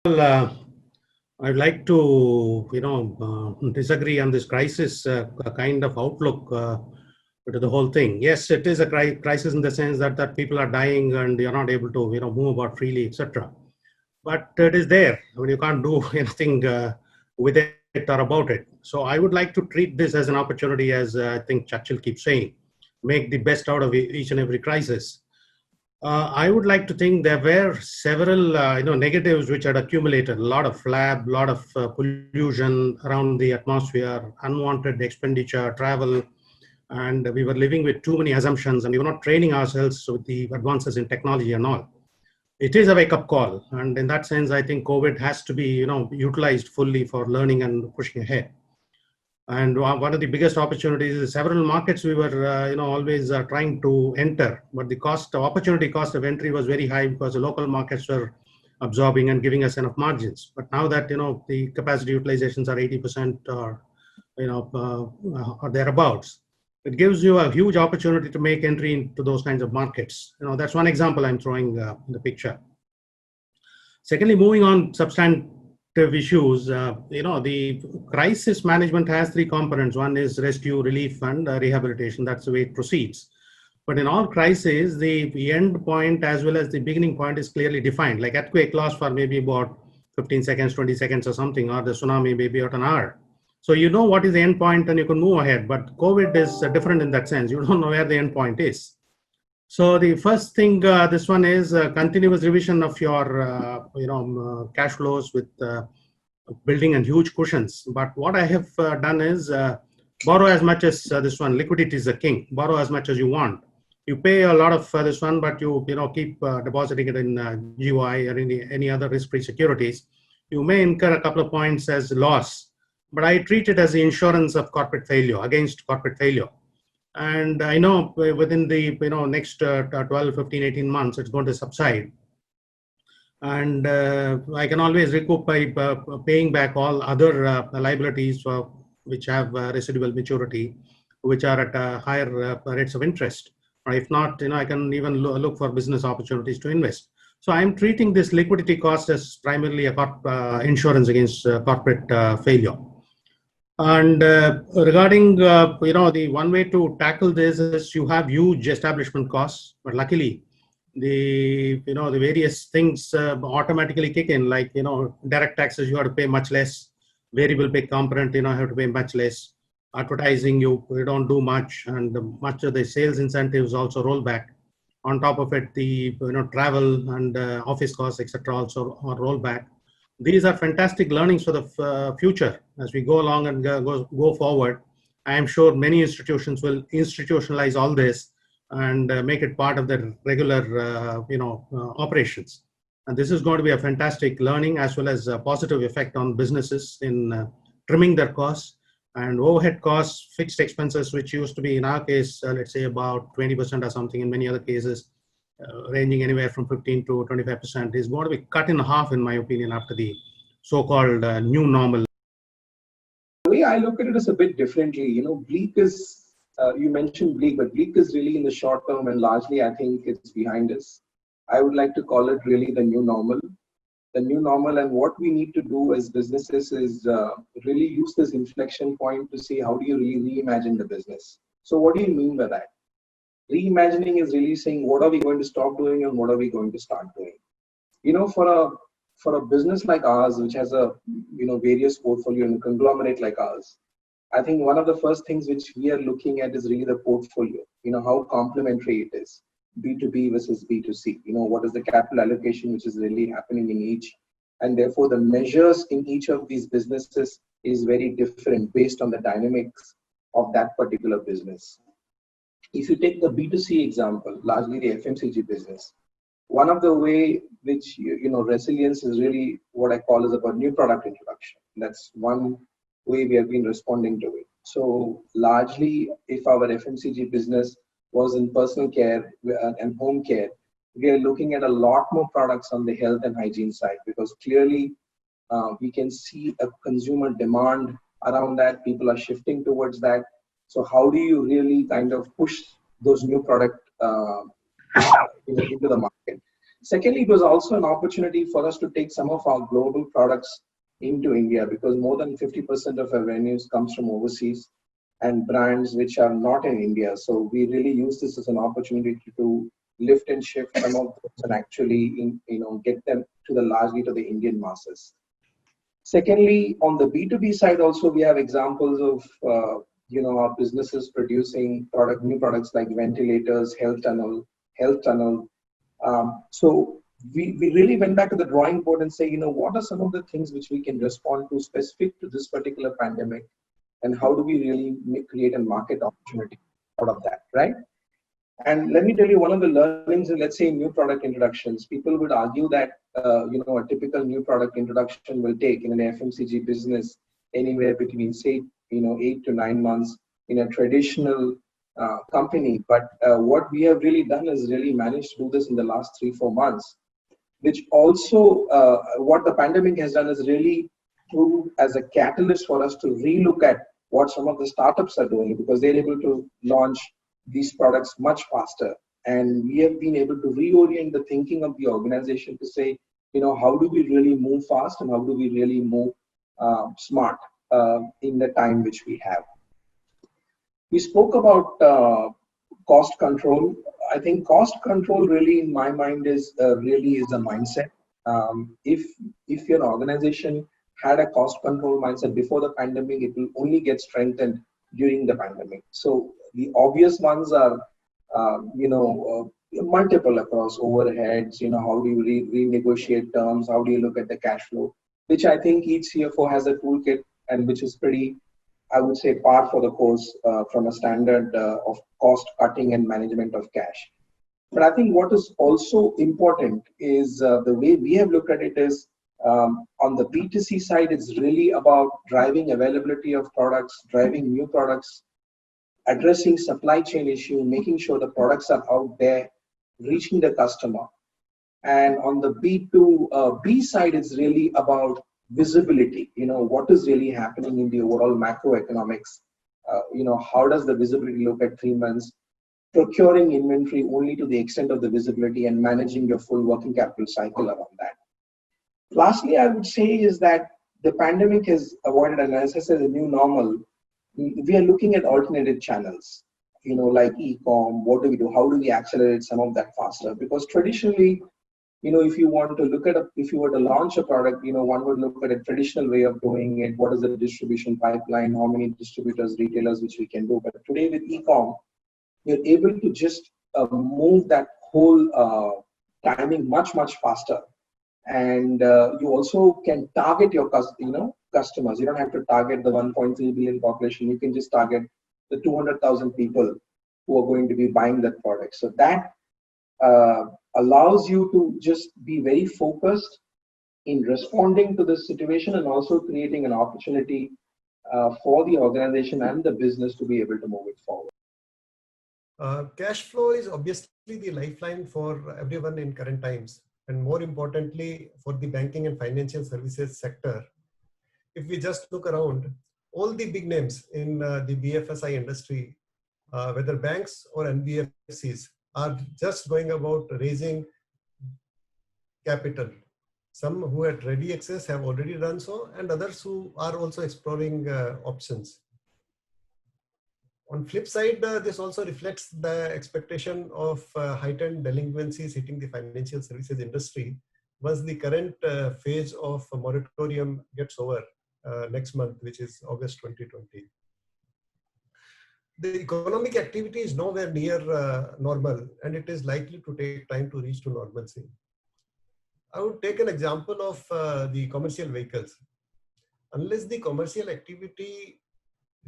I'd like to, disagree on this crisis kind of outlook to the whole thing. Yes, it is a crisis in the sense that people are dying and you're not able to, move about freely, etc. But it is there. I mean, you can't do anything with it or about it. So I would like to treat this as an opportunity, as I think Churchill keeps saying, make the best out of each and every crisis. I would like to think there were several, negatives which had accumulated. A lot of flab, a lot of pollution around the atmosphere, unwanted expenditure, travel, and we were living with too many assumptions, and we were not training ourselves with the advances in technology and all. It is a wake-up call, and in that sense, I think COVID has to be, utilized fully for learning and pushing ahead. And one of the biggest opportunities is several markets we were, always trying to enter, but the opportunity cost of entry was very high because the local markets were absorbing and giving us enough margins. But now that, the capacity utilizations are 80% or thereabouts, it gives you a huge opportunity to make entry into those kinds of markets. That's one example I'm throwing in the picture. Secondly, moving on substantive issues, the crisis management has three components. One is rescue, relief, and rehabilitation. That's the way it proceeds. But in all crises, the end point as well as the beginning point is clearly defined. Like earthquake lasts for maybe about 15 seconds, 20 seconds or something, or the tsunami maybe about an hour. So you know what is the end point and you can move ahead. But COVID is different in that sense. You don't know where the end point is. So the first thing, this one is continuous revision of your, cash flows with building and huge cushions. But what I have done is borrow as much as this one. Liquidity is the king. Borrow as much as you want. You pay a lot of this one, but you keep depositing it in GOI or any other risk-free securities. You may incur a couple of points as loss, but I treat it as the insurance of corporate failure, against corporate failure. And I know within the next 12, 15, 18 months, it's going to subside. And I can always recoup by paying back all other liabilities which have residual maturity, which are at higher rates of interest. Or if not, I can even look for business opportunities to invest. So I'm treating this liquidity cost as primarily a insurance against corporate failure. And regarding, the one way to tackle this is you have huge establishment costs, but luckily the various things automatically kick in, like, direct taxes, you have to pay much less. Variable pay component, have to pay much less. Advertising, you don't do much, and much of the sales incentives also roll back. On top of it, the travel and office costs, etc., also are rolled back. These are fantastic learnings for the future as we go along and go forward. I am sure many institutions will institutionalize all this and make it part of their regular, operations. And this is going to be a fantastic learning as well as a positive effect on businesses in trimming their costs and overhead costs, fixed expenses, which used to be in our case, let's say about 20% or something. In many other cases, ranging anywhere from 15 to 25%, is going to be cut in half, in my opinion, after the so-called new normal. The way I look at it is a bit differently. Bleak is, you mentioned bleak, but bleak is really in the short term, and largely I think it's behind us. I would like to call it really the new normal. The new normal, and what we need to do as businesses is really use this inflection point to see how do you really reimagine the business. So what do you mean by that? Reimagining is really saying what are we going to stop doing and what are we going to start doing. For a business like ours, which has a various portfolio and a conglomerate like ours, I think one of the first things which we are looking at is really the portfolio. How complementary it is, B2B versus B2C. What is the capital allocation which is really happening in each, and therefore the measures in each of these businesses is very different based on the dynamics of that particular business. If you take the B2C example, largely the FMCG business, one of the way which, resilience is really what I call is about new product introduction. That's one way we have been responding to it. So largely, if our FMCG business was in personal care and home care, we are looking at a lot more products on the health and hygiene side, because clearly we can see a consumer demand around that. People are shifting towards that. So how do you really kind of push those new product into the market? Secondly, it was also an opportunity for us to take some of our global products into India, because more than 50% of our revenues comes from overseas and brands which are not in India. So we really use this as an opportunity to lift and shift some of those and actually get them to the largely to the Indian masses. Secondly, on the B2B side also, we have examples of our businesses producing new products like ventilators, health tunnel. So we really went back to the drawing board and say, what are some of the things which we can respond to specific to this particular pandemic, and how do we really create a market opportunity out of that, right? And let me tell you, one of the learnings in, let's say, new product introductions, people would argue that a typical new product introduction will take in an FMCG business anywhere between, say, 8 to 9 months in a traditional company. But what we have really done is really managed to do this in the last 3-4 months, which also what the pandemic has done is really proved as a catalyst for us to relook at what some of the startups are doing, because they're able to launch these products much faster. And we have been able to reorient the thinking of the organization to say, how do we really move fast and how do we really move smart in the time which we have. We spoke about cost control. I think cost control really, in my mind, is really is a mindset. If your organization had a cost control mindset before the pandemic, it will only get strengthened during the pandemic. So the obvious ones are, multiple across overheads. How do you renegotiate terms? How do you look at the cash flow? Which I think each CFO has a toolkit, and which is pretty, I would say, par for the course from a standard of cost cutting and management of cash. But I think what is also important is the way we have looked at it is on the B2C side, it's really about driving availability of products, driving new products, addressing supply chain issue, making sure the products are out there, reaching the customer. And on the B2B side, it's really about visibility. What is really happening in the overall macroeconomics? How does the visibility look at 3 months? Procuring inventory only to the extent of the visibility and managing your full working capital cycle around that. Lastly, I would say is that the pandemic has avoided, and as I said, a new normal. We are looking at alternative channels, like e-com. What do we do? How do we accelerate some of that faster? Because traditionally, if you want to look at if you were to launch a product, one would look at a traditional way of doing it. What is the distribution pipeline? How many distributors, retailers, which we can do? But today with e-com, you're able to just move that whole timing much, much faster. And you also can target your customers. You don't have to target the 1.3 billion population. You can just target the 200,000 people who are going to be buying that product. So that allows you to just be very focused in responding to this situation, and also creating an opportunity for the organization and the business to be able to move it forward. Cash flow is obviously the lifeline for everyone in current times, and more importantly for the banking and financial services sector. If we just look around, all the big names in the BFSI industry, whether banks or NBFCs, are just going about raising capital. Some who had ready access have already done so, and others who are also exploring options. On flip side, this also reflects the expectation of heightened delinquencies hitting the financial services industry once the current phase of moratorium gets over next month, which is August 2020. The economic activity is nowhere near normal, and it is likely to take time to reach to normalcy. I would take an example of the commercial vehicles. Unless the commercial activity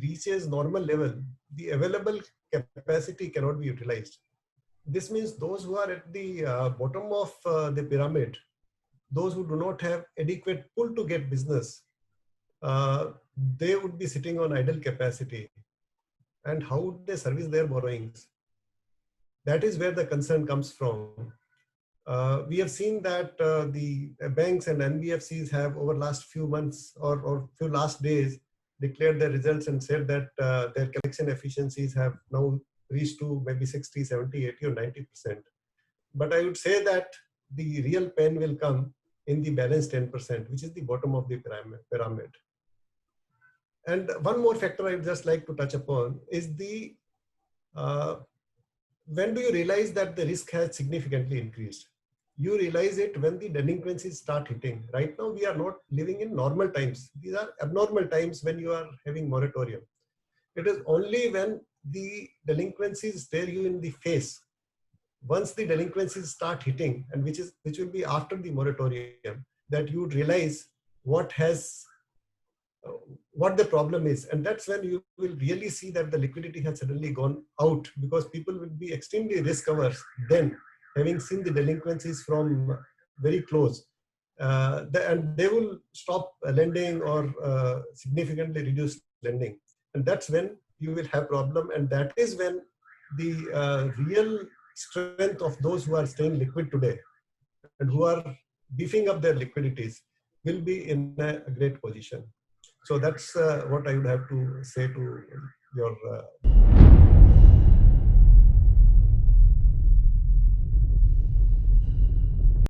reaches normal level, the available capacity cannot be utilized. This means those who are at the bottom of the pyramid, those who do not have adequate pull to get business, they would be sitting on idle capacity. And how would they service their borrowings? That is where the concern comes from. We have seen that the banks and NBFCs have over last few months or few last days declared their results and said that their collection efficiencies have now reached to maybe 60, 70, 80 or 90%. But I would say that the real pain will come in the balance 10%, which is the bottom of the pyramid. And one more factor I would just like to touch upon is the when do you realize that the risk has significantly increased? You realize it when the delinquencies start hitting. Right now, we are not living in normal times. These are abnormal times when you are having moratorium. It is only when the delinquencies stare you in the face. Once the delinquencies start hitting, and which will be after the moratorium, that you would realize what the problem is. And that's when you will really see that the liquidity has suddenly gone out, because people will be extremely risk averse then, having seen the delinquencies from very close. And they will stop lending or significantly reduce lending. And that's when you will have problem. And that is when the real strength of those who are staying liquid today and who are beefing up their liquidities will be in a great position. So that's what I would have to say to your